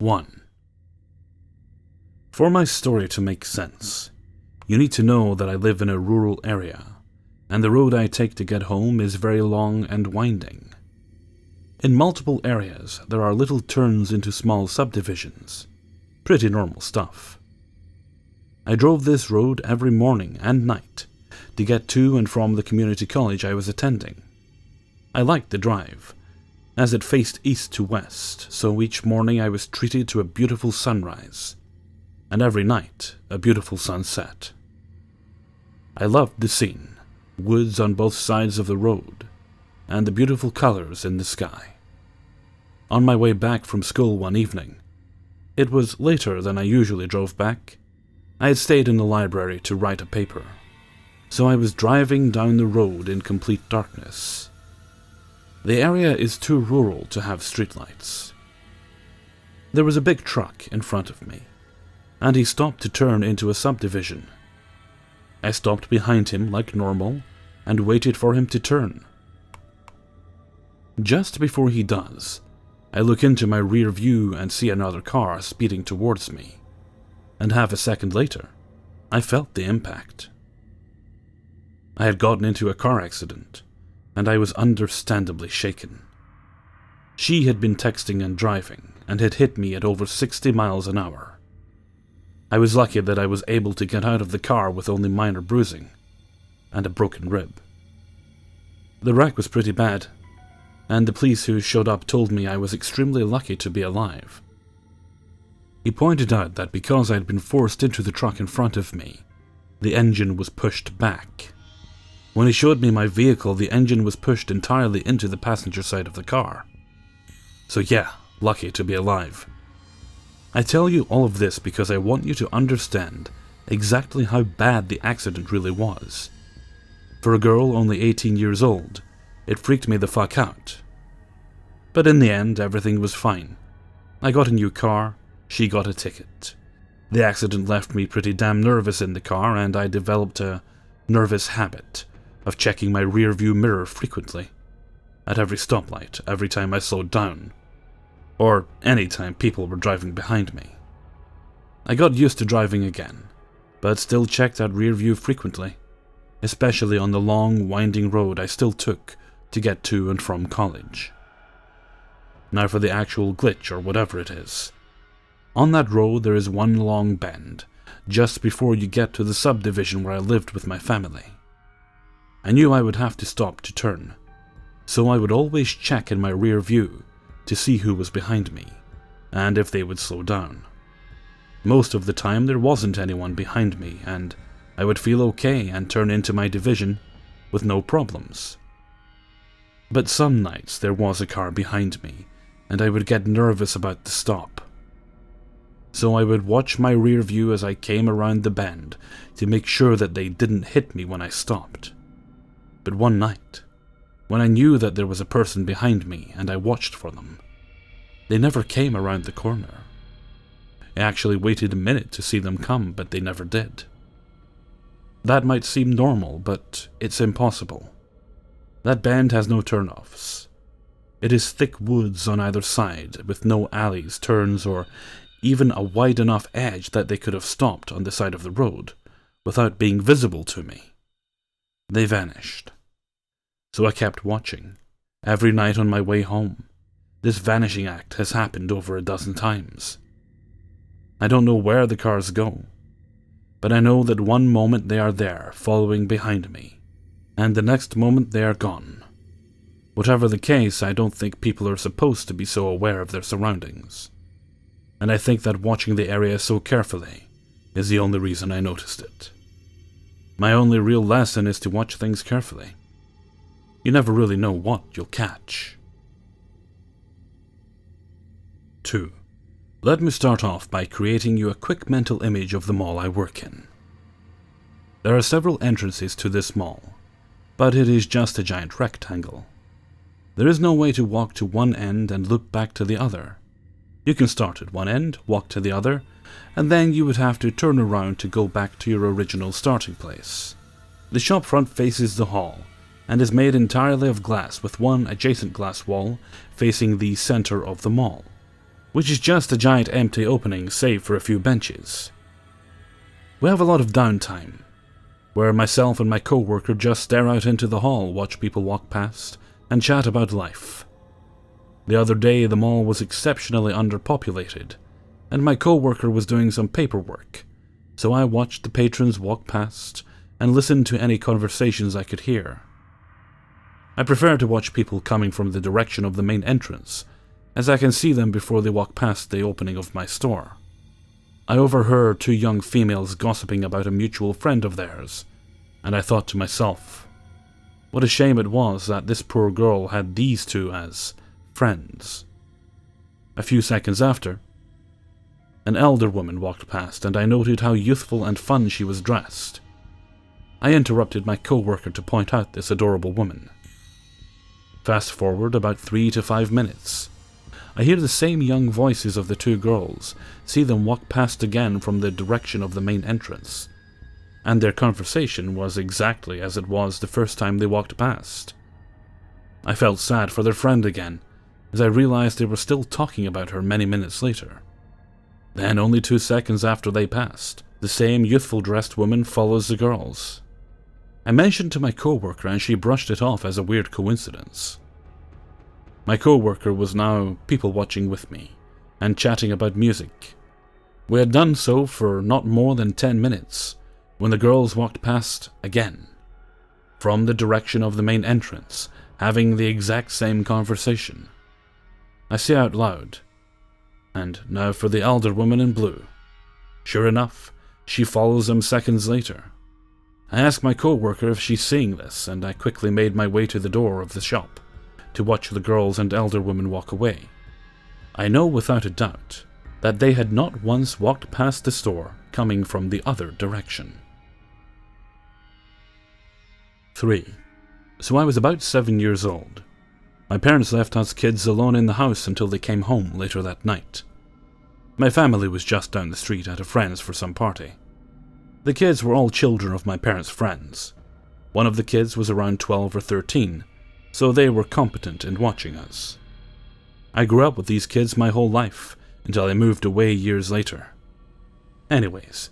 1. For my story to make sense, you need to know that I live in a rural area, and the road I take to get home is very long and winding. In multiple areas, there are little turns into small subdivisions. Pretty normal stuff. I drove this road every morning and night to get to and from the community college I was attending. I liked the drive, as it faced east to west, so each morning I was treated to a beautiful sunrise, and every night a beautiful sunset. I loved the scene, woods on both sides of the road, and the beautiful colors in the sky. On my way back from school one evening, it was later than I usually drove back. I had stayed in the library to write a paper, so I was driving down the road in complete darkness. The area is too rural to have streetlights. There was a big truck in front of me, and he stopped to turn into a subdivision. I stopped behind him like normal and waited for him to turn. Just before he does, I look into my rear view and see another car speeding towards me, and half a second later, I felt the impact. I had gotten into a car accident, and I was understandably shaken. She had been texting and driving, and had hit me at over 60 miles an hour. I was lucky that I was able to get out of the car with only minor bruising, and a broken rib. The wreck was pretty bad, and the police who showed up told me I was extremely lucky to be alive. He pointed out that because I had been forced into the truck in front of me, the engine was pushed back. When he showed me my vehicle, the engine was pushed entirely into the passenger side of the car. So yeah, lucky to be alive. I tell you all of this because I want you to understand exactly how bad the accident really was. For a girl only 18 years old, it freaked me the fuck out. But in the end, everything was fine. I got a new car, she got a ticket. The accident left me pretty damn nervous in the car, and I developed a nervous habit of checking my rear view mirror frequently, at every stoplight, every time I slowed down, or any time people were driving behind me. I got used to driving again, but still checked that rear view frequently, especially on the long, winding road I still took to get to and from college. Now for the actual glitch, or whatever it is. On that road there is one long bend, just before you get to the subdivision where I lived with my family. I knew I would have to stop to turn, so I would always check in my rear view to see who was behind me, and if they would slow down. Most of the time there wasn't anyone behind me, and I would feel okay and turn into my division with no problems. But some nights there was a car behind me, and I would get nervous about the stop. So I would watch my rear view as I came around the bend to make sure that they didn't hit me when I stopped. But one night, when I knew that there was a person behind me and I watched for them, they never came around the corner. I actually waited a minute to see them come, but they never did. That might seem normal, but it's impossible. That bend has no turnoffs. It is thick woods on either side, with no alleys, turns, or even a wide enough edge that they could have stopped on the side of the road without being visible to me. They vanished. So I kept watching, every night on my way home. This vanishing act has happened over a dozen times. I don't know where the cars go, but I know that one moment they are there, following behind me, and the next moment they are gone. Whatever the case, I don't think people are supposed to be so aware of their surroundings, and I think that watching the area so carefully is the only reason I noticed it. My only real lesson is to watch things carefully. You never really know what you'll catch. 2. Let me start off by creating you a quick mental image of the mall I work in. There are several entrances to this mall, but it is just a giant rectangle. There is no way to walk to one end and look back to the other. You can start at one end, walk to the other, and then you would have to turn around to go back to your original starting place. The shop front faces the hall, and is made entirely of glass with one adjacent glass wall facing the center of the mall. which is just a giant empty opening save for a few benches. We have a lot of downtime, where myself and my co-worker just stare out into the hall, watch people walk past, and chat about life. The other day the mall was exceptionally underpopulated, and my co-worker was doing some paperwork, so I watched the patrons walk past and listened to any conversations I could hear. I prefer to watch people coming from the direction of the main entrance, as I can see them before they walk past the opening of my store. I overheard two young females gossiping about a mutual friend of theirs, and I thought to myself, what a shame it was that this poor girl had these two as friends. A few seconds after, an elder woman walked past, and I noted how youthful and fun she was dressed. I interrupted my co-worker to point out this adorable woman. Fast forward about 3 to 5 minutes. I hear the same young voices of the two girls, see them walk past again from the direction of the main entrance, and their conversation was exactly as it was the first time they walked past. I felt sad for their friend again, as I realized they were still talking about her many minutes later. Then, only 2 seconds after they passed, the same youthful dressed woman follows the girls. I mentioned to my co-worker and she brushed it off as a weird coincidence. My co-worker was now people-watching with me, and chatting about music. We had done so for not more than 10 minutes, when the girls walked past again, from the direction of the main entrance, having the exact same conversation. I say out loud, "And now for the elder woman in blue." Sure enough, she follows them seconds later. I ask my co-worker if she's seeing this, and I quickly made my way to the door of the shop to watch the girls and elder woman walk away. I know without a doubt that they had not once walked past the store coming from the other direction. 3. So I was about 7 years old. My parents left us kids alone in the house until they came home later that night. My family was just down the street at a friend's for some party. The kids were all children of my parents' friends. One of the kids was around 12 or 13, so they were competent in watching us. I grew up with these kids my whole life, until I moved away years later. Anyways,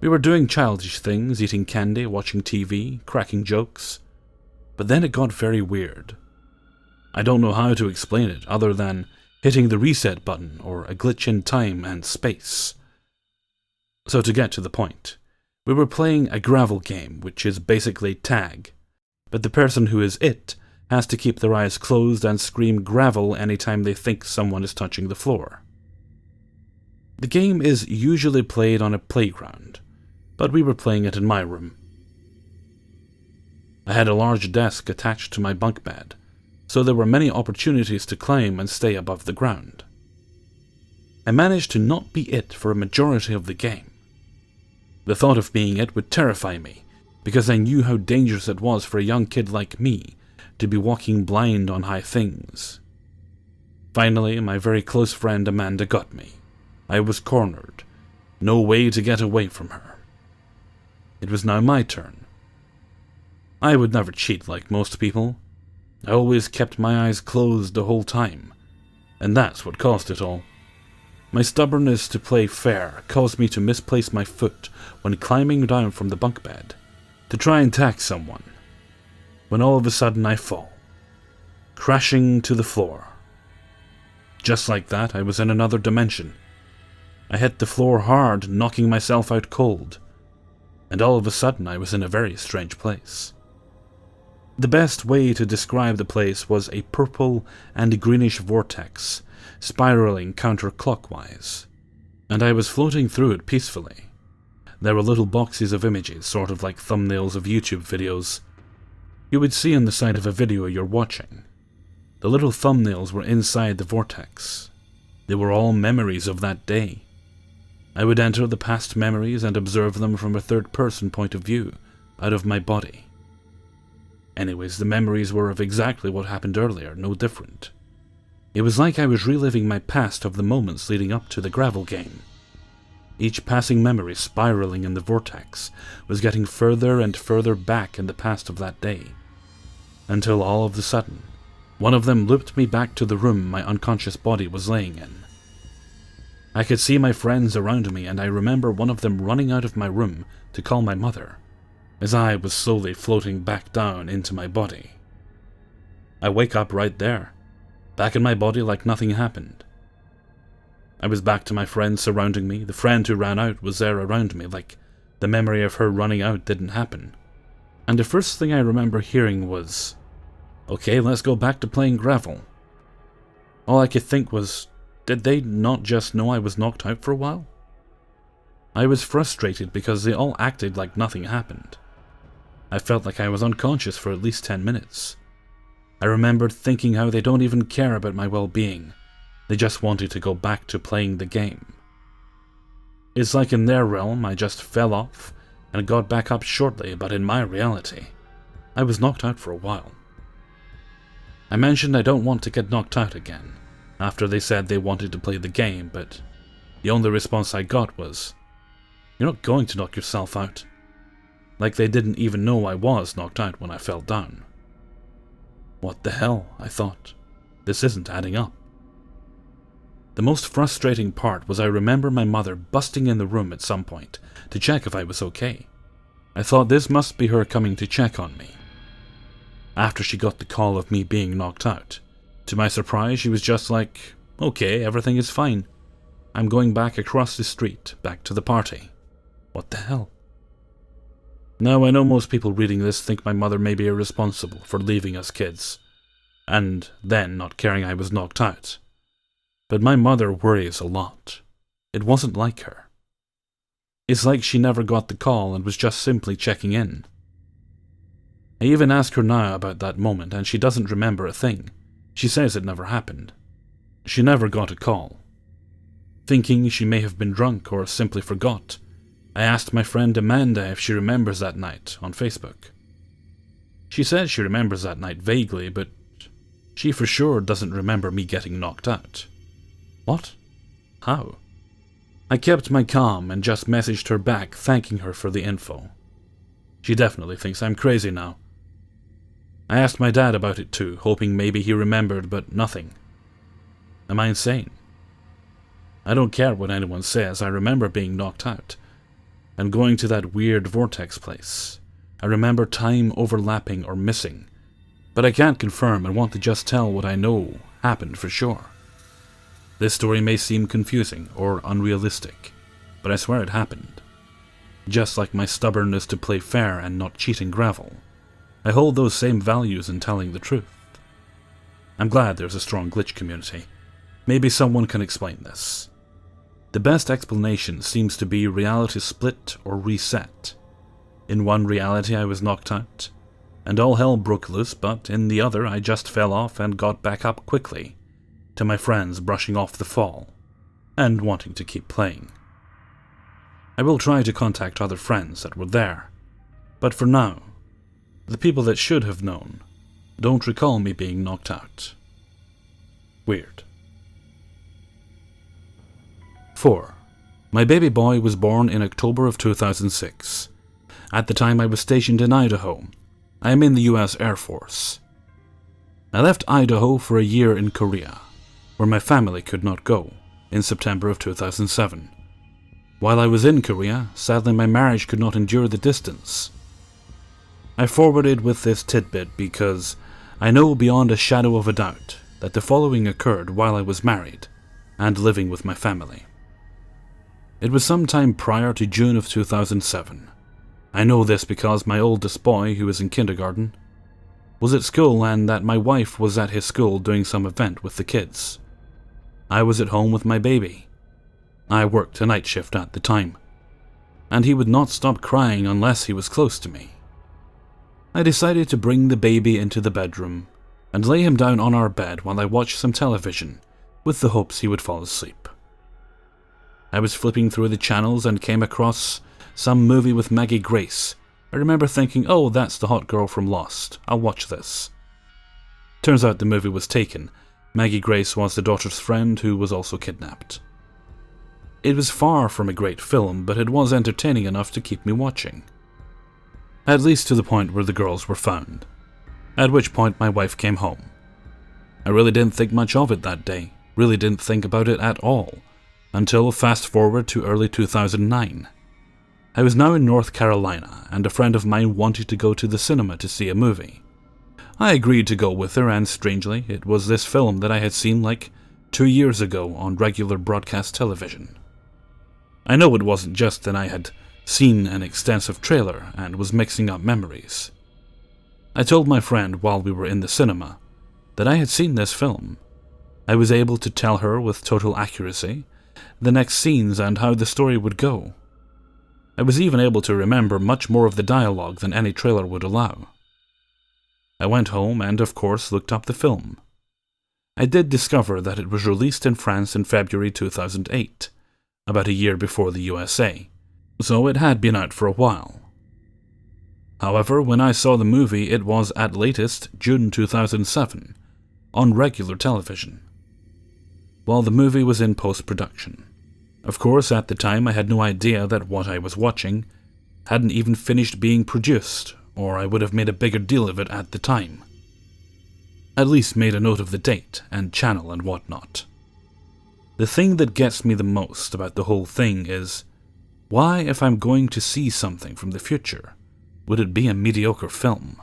we were doing childish things, eating candy, watching TV, cracking jokes. But then it got very weird. I don't know how to explain it other than hitting the reset button or a glitch in time and space. So to get to the point, we were playing a gravel game, which is basically tag, but the person who is it has to keep their eyes closed and scream gravel anytime they think someone is touching the floor. The game is usually played on a playground, but we were playing it in my room. I had a large desk attached to my bunk bed, so there were many opportunities to climb and stay above the ground. I managed to not be it for a majority of the game. The thought of being it would terrify me, because I knew how dangerous it was for a young kid like me to be walking blind on high things. Finally, my very close friend Amanda got me. I was cornered. No way to get away from her. It was now my turn. I would never cheat like most people. I always kept my eyes closed the whole time, and that's what caused it all. My stubbornness to play fair caused me to misplace my foot when climbing down from the bunk bed to try and tag someone, when all of a sudden I fall, crashing to the floor. Just like that, I was in another dimension. I hit the floor hard, knocking myself out cold, and all of a sudden I was in a very strange place. The best way to describe the place was a purple and greenish vortex, spiraling counterclockwise, and I was floating through it peacefully. There were little boxes of images, sort of like thumbnails of YouTube videos you would see on the side of a video you're watching. The little thumbnails were inside the vortex. They were all memories of that day. I would enter the past memories and observe them from a third-person point of view, out of my body. Anyways, the memories were of exactly what happened earlier, no different. It was like I was reliving my past of the moments leading up to the gravel game. Each passing memory spiraling in the vortex was getting further and further back in the past of that day, until all of a sudden, one of them looped me back to the room my unconscious body was laying in, I could see my friends around me, and I remember one of them running out of my room to call my mother, as I was slowly floating back down into my body. I wake up right there, back in my body like nothing happened. I was back to my friends surrounding me. The friend who ran out was there around me, like the memory of her running out didn't happen. And the first thing I remember hearing was, "Okay, let's go back to playing gravel." All I could think was, did they not just know I was knocked out for a while? I was frustrated because they all acted like nothing happened. I felt like I was unconscious for at least 10 minutes. I remembered thinking how they don't even care about my well-being. They just wanted to go back to playing the game. It's like in their realm I just fell off and got back up shortly, but in my reality, I was knocked out for a while. I mentioned I don't want to get knocked out again, after they said they wanted to play the game, but the only response I got was, "You're not going to knock yourself out." Like they didn't even know I was knocked out when I fell down. What the hell, I thought. This isn't adding up. The most frustrating part was I remember my mother busting in the room at some point to check if I was okay. I thought this must be her coming to check on me. After she got the call of me being knocked out, to my surprise she was just like, "Okay, everything is fine. I'm going back across the street, back to the party." What the hell? Now I know most people reading this think my mother may be irresponsible for leaving us kids, and then not caring I was knocked out. But my mother worries a lot. It wasn't like her. It's like she never got the call and was just simply checking in. I even ask her now about that moment, and she doesn't remember a thing. She says it never happened. She never got a call. Thinking she may have been drunk or simply forgot, I asked my friend Amanda if she remembers that night on Facebook. She says she remembers that night vaguely, but she for sure doesn't remember me getting knocked out. What? How? I kept my calm and just messaged her back thanking her for the info. She definitely thinks I'm crazy now. I asked my dad about it too, hoping maybe he remembered, but nothing. Am I insane? I don't care what anyone says, I remember being knocked out and going to that weird vortex place. I remember time overlapping or missing, but I can't confirm and want to just tell what I know happened for sure. This story may seem confusing or unrealistic, but I swear it happened. Just like my stubbornness to play fair and not cheat in gravel, I hold those same values in telling the truth. I'm glad there's a strong glitch community. Maybe someone can explain this. The best explanation seems to be reality split or reset. In one reality I was knocked out, and all hell broke loose, but in the other I just fell off and got back up quickly, to my friends brushing off the fall, and wanting to keep playing. I will try to contact other friends that were there, but for now, the people that should have known don't recall me being knocked out. Weird. 4. My baby boy was born in October of 2006. At the time I was stationed in Idaho. I am in the US Air Force. I left Idaho for a year in Korea, where my family could not go, in September of 2007. While I was in Korea, sadly my marriage could not endure the distance. I forwarded with this tidbit because I know beyond a shadow of a doubt that the following occurred while I was married and living with my family. It was sometime prior to June of 2007. I know this because my oldest boy, who was in kindergarten, was at school and that my wife was at his school doing some event with the kids. I was at home with my baby. I worked a night shift at the time, and he would not stop crying unless he was close to me. I decided to bring the baby into the bedroom and lay him down on our bed while I watched some television with the hopes he would fall asleep. I was flipping through the channels and came across some movie with Maggie Grace. I remember thinking, oh, that's the hot girl from Lost. I'll watch this. Turns out the movie was taken. Maggie Grace was the daughter's friend who was also kidnapped. It was far from a great film, but it was entertaining enough to keep me watching. At least to the point where the girls were found. At which point my wife came home. I really didn't think much of it that day. Really didn't think about it at all. Until fast forward to early 2009. I was now in North Carolina, and a friend of mine wanted to go to the cinema to see a movie. I agreed to go with her, and strangely, it was this film that I had seen like 2 years ago on regular broadcast television. I know it wasn't just that I had seen an extensive trailer and was mixing up memories. I told my friend while we were in the cinema that I had seen this film. I was able to tell her with total accuracy the next scenes and how the story would go. I was even able to remember much more of the dialogue than any trailer would allow. I went home and, of course, looked up the film. I did discover that it was released in France in February 2008, about a year before the USA, so it had been out for a while. However, when I saw the movie, it was at latest June 2007, on regular television, while the movie was in post-production. Of course, at the time I had no idea that what I was watching hadn't even finished being produced, or I would have made a bigger deal of it at the time. At least made a note of the date and channel and whatnot. The thing that gets me the most about the whole thing is, why, if I'm going to see something from the future, would it be a mediocre film?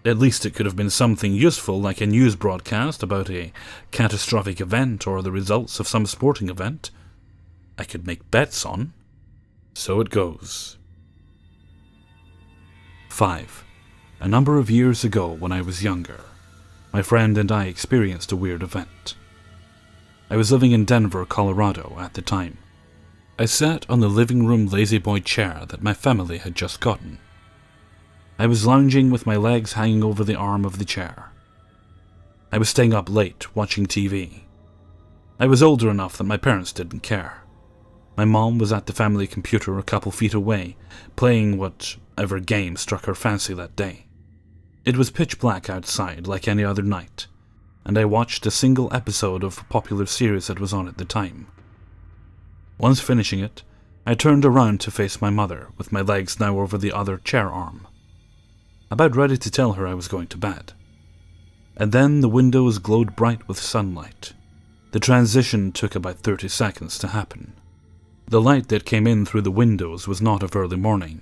At least it could have been something useful, like a news broadcast about a catastrophic event or the results of some sporting event I could make bets on. So it goes. 5. A number of years ago, when I was younger, my friend and I experienced a weird event. I was living in Denver, Colorado at the time. I sat on the living room lazy-boy chair that my family had just gotten. I was lounging with my legs hanging over the arm of the chair. I was staying up late, watching TV. I was older enough that my parents didn't care. My mom was at the family computer a couple feet away, playing whatever game struck her fancy that day. It was pitch black outside, like any other night, and I watched a single episode of a popular series that was on at the time. Once finishing it, I turned around to face my mother, with my legs now over the other chair arm, about ready to tell her I was going to bed. And then the windows glowed bright with sunlight. The transition took about 30 seconds to happen. The light that came in through the windows was not of early morning,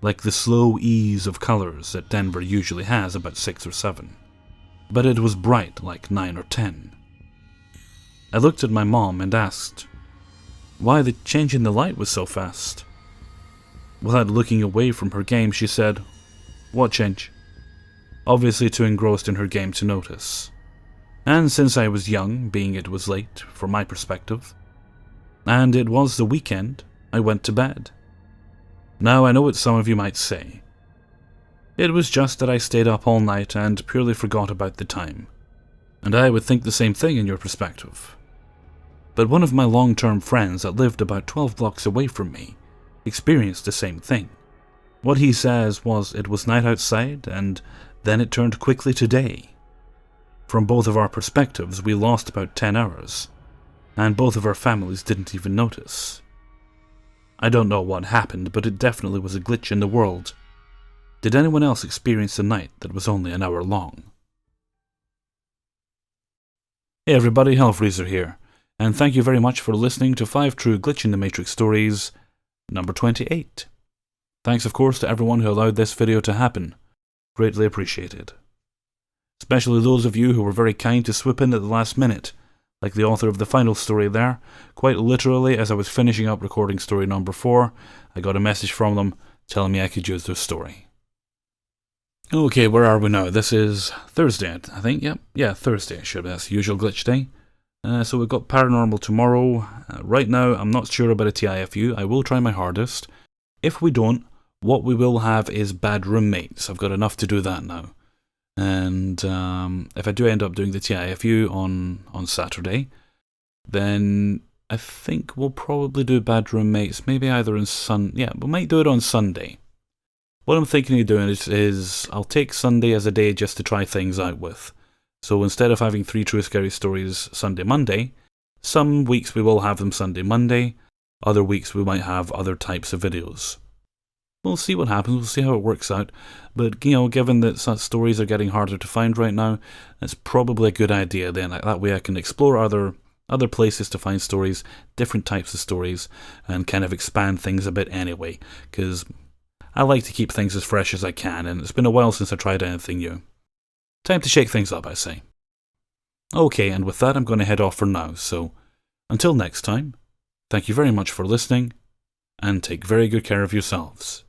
like the slow ease of colors that Denver usually has about 6 or 7, but it was bright like 9 or 10. I looked at my mom and asked why the change in the light was so fast. Without looking away from her game, she said, "What change?" Obviously too engrossed in her game to notice. And since I was young, being it was late, from my perspective, and it was the weekend, I went to bed. Now I know what some of you might say. It was just that I stayed up all night and purely forgot about the time. And I would think the same thing in your perspective. But one of my long-term friends that lived about 12 blocks away from me experienced the same thing. What he says was it was night outside, and then it turned quickly to day. From both of our perspectives, we lost about 10 hours, and both of our families didn't even notice. I don't know what happened, but it definitely was a glitch in the world. Did anyone else experience a night that was only an hour long? Hey everybody, Hellfreezer here, and thank you very much for listening to 5 True Glitch in the Matrix Stories, number 28. Thanks of course to everyone who allowed this video to happen. Greatly appreciated. Especially those of you who were very kind to swoop in at the last minute, like the author of the final story there. Quite literally, as I was finishing up recording story number 4, I got a message from them telling me I could use their story. Okay, where are we now? This is Thursday, I think. Yep, yeah, Thursday. That's the usual glitch day. So we've got Paranormal tomorrow. Right now, I'm not sure about a TIFU. I will try my hardest. If we don't, what we will have is Bad Roommates. I've got enough to do that now. And if I do end up doing the TIFU on Saturday, then I think we'll probably do Bad Roommates, maybe either on yeah, we might do it on Sunday. What I'm thinking of doing is I'll take Sunday as a day just to try things out with. So instead of having 3 True Scary Stories Sunday, Monday, some weeks we will have them Sunday, Monday, other weeks we might have other types of videos. We'll see what happens, we'll see how it works out, but, you know, given that such stories are getting harder to find right now, it's probably a good idea then. That way I can explore other other places to find stories, different types of stories, and kind of expand things a bit anyway, because I like to keep things as fresh as I can, and it's been a while since I tried anything new. Time to shake things up, I say. Okay, and with that I'm going to head off for now, so until next time, thank you very much for listening, and take very good care of yourselves.